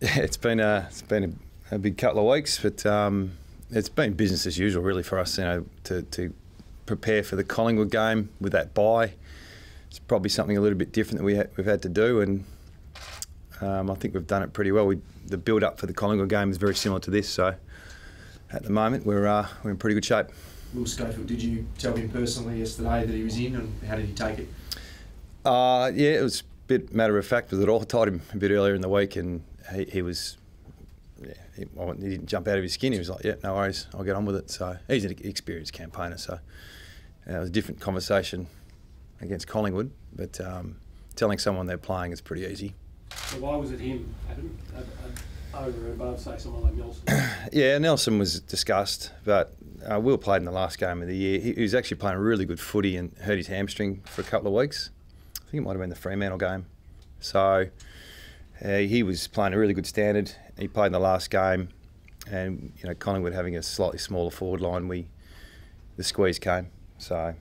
Yeah, it's been a big couple of weeks, but it's been business as usual really for us. You know, to prepare for the Collingwood game with that bye. It's probably something a little bit different that we've had to do, and I think we've done it pretty well. The build up for the Collingwood game is very similar to this, so at the moment we're in pretty good shape. Will Schofield, did you tell him personally yesterday that he was in, and how did he take it? Yeah, it was a bit matter of fact with it all. I told him a bit earlier in the week, and he was. Yeah, he didn't jump out of his skin. He was like, "Yeah, no worries, I'll get on with it." So he's an experienced campaigner, so it was a different conversation against Collingwood. But telling someone they're playing is pretty easy. So why was it him, Adam, over and above, say, someone like Nelson? Yeah, Nelson was discussed, but Will played in the last game of the year. He was actually playing really good footy and hurt his hamstring for a couple of weeks. I think it might have been the Fremantle game. So he was playing a really good standard. He played in the last game, and Collingwood having a slightly smaller forward line, the squeeze came. So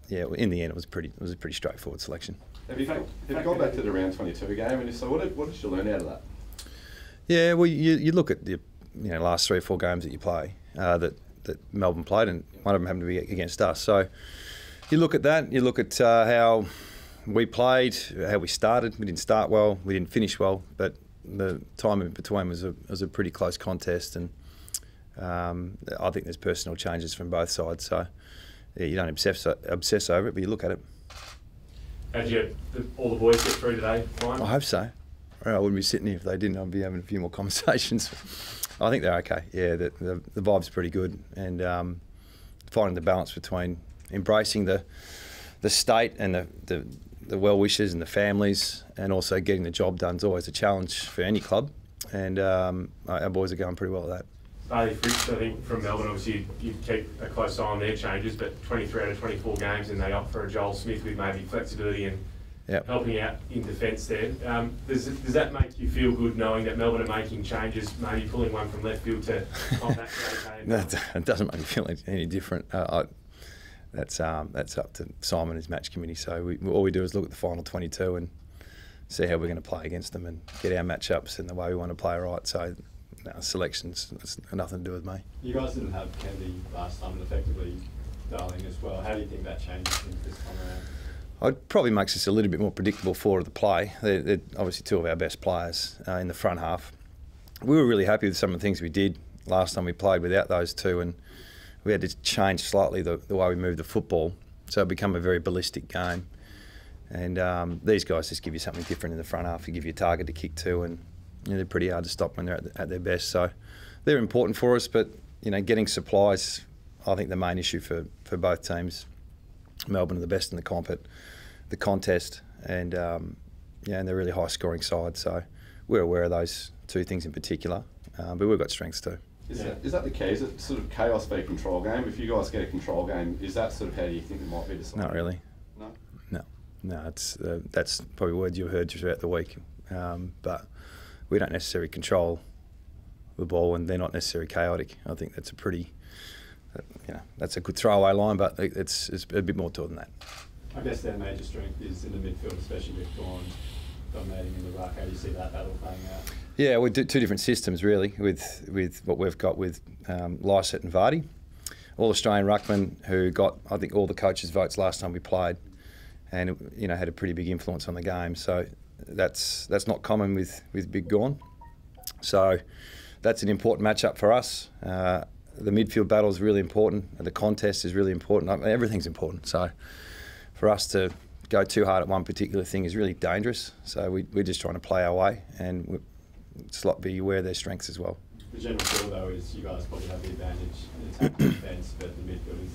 yeah, in the end, it was a pretty straightforward selection. Have you gone back to the round 22 game, and if so, what did you learn out of that? Yeah, well, you look at the last 3 or 4 games that you play that Melbourne played, and one of them happened to be against us. So you look at that, you look at how we played, how we started. We didn't start well, we didn't finish well, but the time in between was a pretty close contest, and I think there's personal changes from both sides. So yeah, you don't obsess over it, but you look at it. How did all the boys get through today? Fine? I hope so. I wouldn't be sitting here if they didn't. I'd be having a few more conversations. I think they're okay. Yeah, the vibe's pretty good, and finding the balance between embracing the state and the well wishers and the families, and also getting the job done is always a challenge for any club. And our boys are going pretty well at that. Bailey Fritz, I think, from Melbourne, obviously you keep a close eye on their changes, but 23 out of 24 games, and they opt for a Joel Smith with maybe flexibility and helping out in defence there. Does that make you feel good knowing that Melbourne are making changes, maybe pulling one from left field to combat the It doesn't make me feel any different. That's up to Simon and his match committee. So all we do is look at the final 22 and see how we're going to play against them and get our matchups and the way we want to play right. So selections, it's nothing to do with me. You guys didn't have Kennedy last time, and effectively Darling as well. How do you think that changes things this time around? It probably makes us a little bit more predictable forward of the play. They're obviously 2 of our best players in the front half. We were really happy with some of the things we did last time we played without those 2, and we had to change slightly the way we moved the football, so it became a very ballistic game. And these guys just give you something different in the front half. They give you a target to kick to, and they're pretty hard to stop when they're at their best. So they're important for us, but getting supplies, I think the main issue for both teams. Melbourne are the best in the comp at the contest, and and they're a really high scoring side. So we're aware of those 2 things in particular, but we've got strengths too. Is that the key? Is it sort of chaos v control game? If you guys get a control game, is that sort of how do you think it might be decided? Not really. No. It's that's probably words you heard throughout the week, but we don't necessarily control the ball, and they're not necessarily chaotic. I think that's that's a good throwaway line, but it's a bit more to it than that. I guess their major strength is in the midfield, especially with Gawn dominating in the ruck. How do you see that battle playing out? Yeah, we do 2 different systems really with what we've got with Lysett and Vardy. All-Australian ruckman who got, I think, all the coaches' votes last time we played, and had a pretty big influence on the game. So that's not common with Big Gawn. So that's an important matchup for us. The midfield battle is really important. The contest is really important. I mean, everything's important. So for us to go too hard at one particular thing is really dangerous. So we're just trying to play our way and be aware of their strengths as well. The general feel though is you guys probably have the advantage in attack and defence, but the midfield is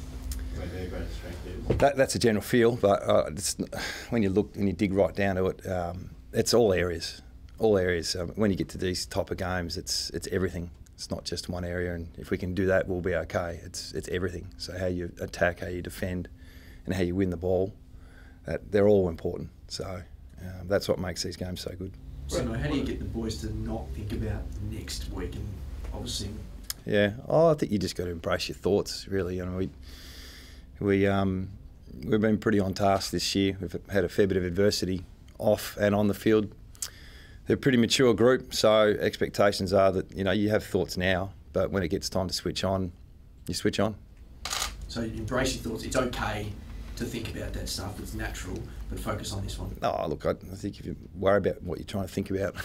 where their greatest strength is. That's a general feel, but when you look and you dig right down to it, it's all areas. All areas. When you get to these type of games, it's everything. It's not just one area, and if we can do that, we'll be okay. It's everything. So how you attack, how you defend, and how you win the ball, they're all important. So that's what makes these games so good. So how do you get the boys to not think about the next week and obviously? Yeah, I think you just got to embrace your thoughts, really. We've been pretty on task this year. We've had a fair bit of adversity off and on the field. they're a pretty mature group, so expectations are that, you know, you have thoughts now, but when it gets time to switch on, you switch on. So you embrace your thoughts. It's okay to think about that stuff. It's natural, but focus on this one. Oh, look, I think if you worry about what you're trying to think about,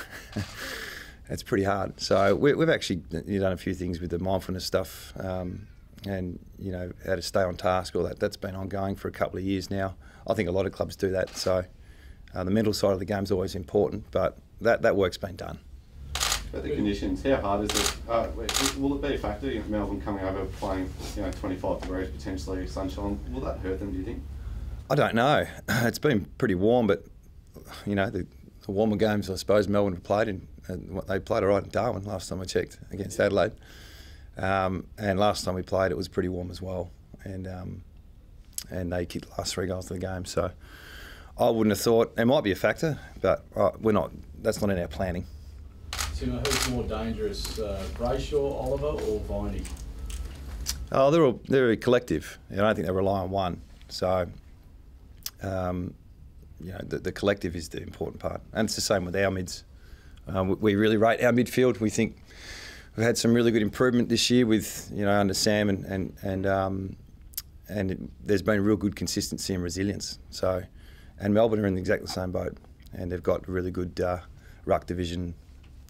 it's pretty hard. So we've actually done a few things with the mindfulness stuff, and, you know, how to stay on task. All that's been ongoing for a couple of years now. I think a lot of clubs do that. So the mental side of the game is always important, but that work's been done. But the conditions, how hard is it? Will it be a factor in Melbourne coming over playing, you know, 25 degrees, potentially sunshine? Will that hurt them, do you think? I don't know. It's been pretty warm, but, you know, the warmer games I suppose Melbourne have played in, they played all right in Darwin last time I checked against Adelaide. And last time we played, it was pretty warm as well, and they kicked the last 3 goals of the game. So I wouldn't have thought it might be a factor, but we're not. That's not in our planning. Timo, who's more dangerous, Brayshaw, Oliver, or Viney? Oh, they're a collective. I don't think they rely on one. So, you know, the collective is the important part, and it's the same with our mids. We really rate our midfield. We think we've had some really good improvement this year with, you know, under Sam, and there's been real good consistency and resilience. So, and Melbourne are in exactly the same boat, and they've got a really good ruck division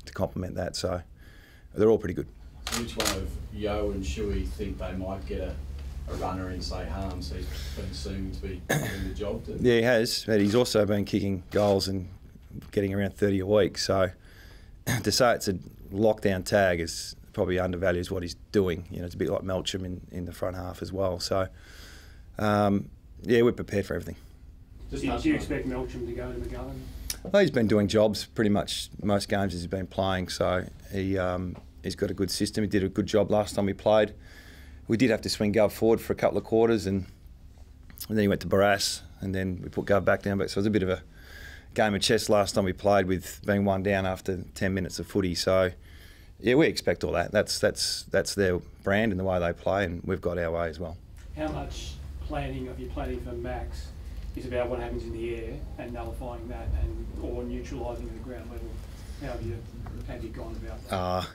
to complement that. So they're all pretty good. So which one of Yo and Shuey think they might get a runner in, say, Harms? He's been assumed to be doing the job. Yeah, he has, but he's also been kicking goals and getting around 30 a week. So to say it's a lockdown tag is probably undervalues what he's doing. You know, it's a bit like Melcham in the front half as well. So yeah, we're prepared for everything. Do you expect Melcham to go to McGovern? Well, he's been doing jobs pretty much most games he's been playing, so he's got a good system. He did a good job last time we played. We did have to swing Gov forward for a couple of quarters, and then he went to Barras, and then we put Gov back down. But so it was a bit of a game of chess last time we played, with being 1 down after 10 minutes of footy. So yeah, we expect all that. That's their brand and the way they play, and we've got our way as well. How much planning of your planning for Max is about what happens in the air and nullifying that, or neutralising at the ground level? How have you gone about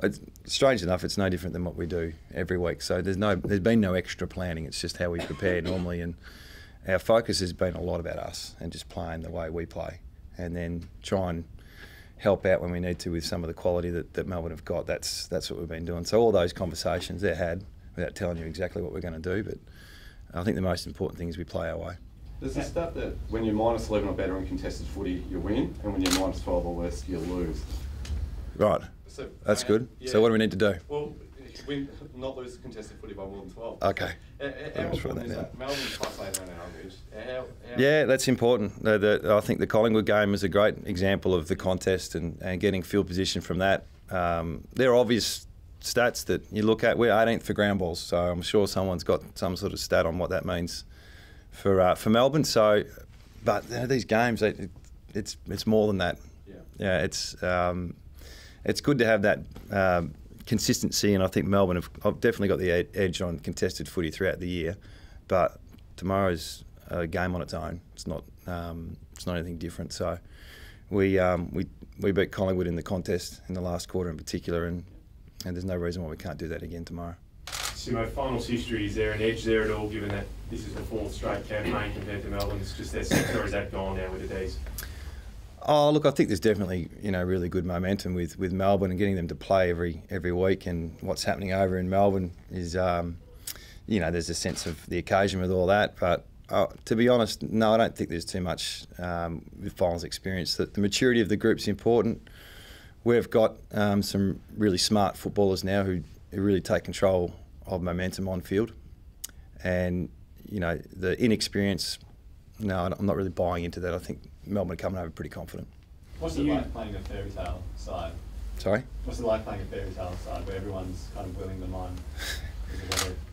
that? Strange enough, it's no different than what we do every week. So there's been no extra planning. It's just how we prepare normally, and our focus has been a lot about us and just playing the way we play, and then try and help out when we need to with some of the quality that Melbourne have got. That's what we've been doing. So all those conversations they're had without telling you exactly what we're going to do, but I think the most important thing is we play our way. There's a stat that when you're minus 11 or better in contested footy, you win, and when you're minus 12 or less, you lose. Right. So, that's good. Yeah. So what do we need to do? Well, not lose contested footy by more than 12. Okay. How important is that? Melbourne's plus 8 on average. Yeah, that's important. I think the Collingwood game is a great example of the contest and getting field position from that. There are obvious stats that you look at. We're 18th for ground balls, so I'm sure someone's got some sort of stat on what that means for Melbourne. So, but these games, it's more than that. Yeah, it's good to have that consistency, and I think Melbourne have definitely got the edge on contested footy throughout the year. But tomorrow's a game on its own. It's not anything different. So we beat Collingwood in the contest in the last quarter in particular, and there's no reason why we can't do that again tomorrow. Simo, finals history, is there an edge there at all, given that this is the 4th straight campaign compared to Melbourne? It's just their sector, or is that gone now with the D's? Oh, look, I think there's definitely, you know, really good momentum with Melbourne and getting them to play every week, and what's happening over in Melbourne is, you know, there's a sense of the occasion with all that. But to be honest, no, I don't think there's too much with finals experience. That the maturity of the group's important. We've got some really smart footballers now who really take control of momentum on field, and you know, the inexperience. No, I'm not really buying into that. I think Melbourne are coming over pretty confident. What's it like playing a fairy tale side? Sorry? What's it like playing a fairy tale side where everyone's kind of willing the mind?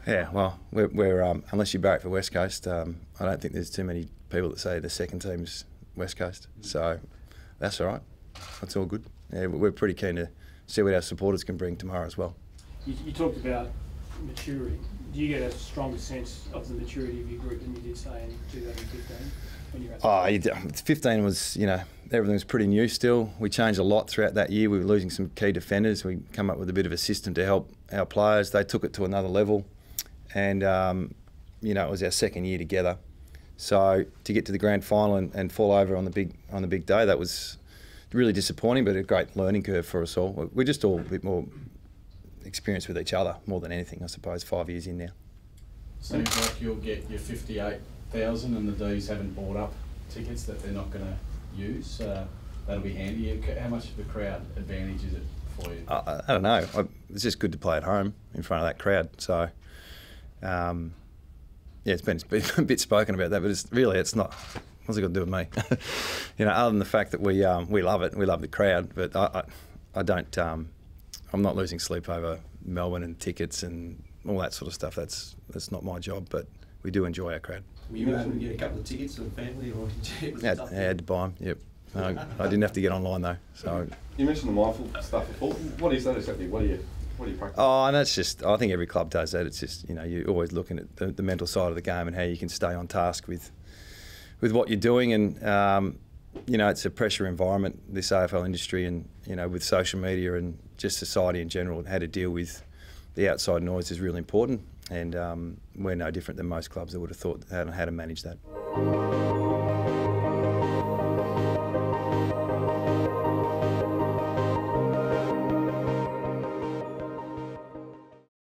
Yeah, well, we're unless you barrack for West Coast, I don't think there's too many people that say the second team's West Coast. So that's all right. That's all good. Yeah, we're pretty keen to see what our supporters can bring tomorrow as well. You talked about maturity. Do you get a stronger sense of the maturity of your group than you did, say, in 2015? when you were at Oh, 15 was, everything was pretty new still. We changed a lot throughout that year. We were losing some key defenders. We come up with a bit of a system to help our players. They took it to another level, and it was our second year together. So to get to the grand final and fall over on the big day, that was really disappointing, but a great learning curve for us all. We're just all a bit more experienced with each other more than anything, I suppose. 5 years in now. Seems like you'll get your 58,000 and the D's haven't bought up tickets that they're not going to use. That'll be handy. How much of a crowd advantage is it for you? I don't know. It's just good to play at home in front of that crowd. So, it's been a bit spoken about that, but it's not. What's it got to do with me? Other than the fact that we love it, we love the crowd, but I don't. I'm not losing sleep over Melbourne and tickets and all that sort of stuff. That's not my job, but we do enjoy our crowd. Were you able to get a couple of tickets for the family, or did you? I had to buy them. Yep. No, I didn't have to get online though. So you mentioned the mindful stuff before. What is that exactly? What do you practice? Oh, and that's just. I think every club does that. It's just you're always looking at the mental side of the game and how you can stay on task with what you're doing, and it's a pressure environment, this AFL industry, and with social media and just society in general, how to deal with the outside noise is really important, and we're no different than most clubs that would have thought how to manage that.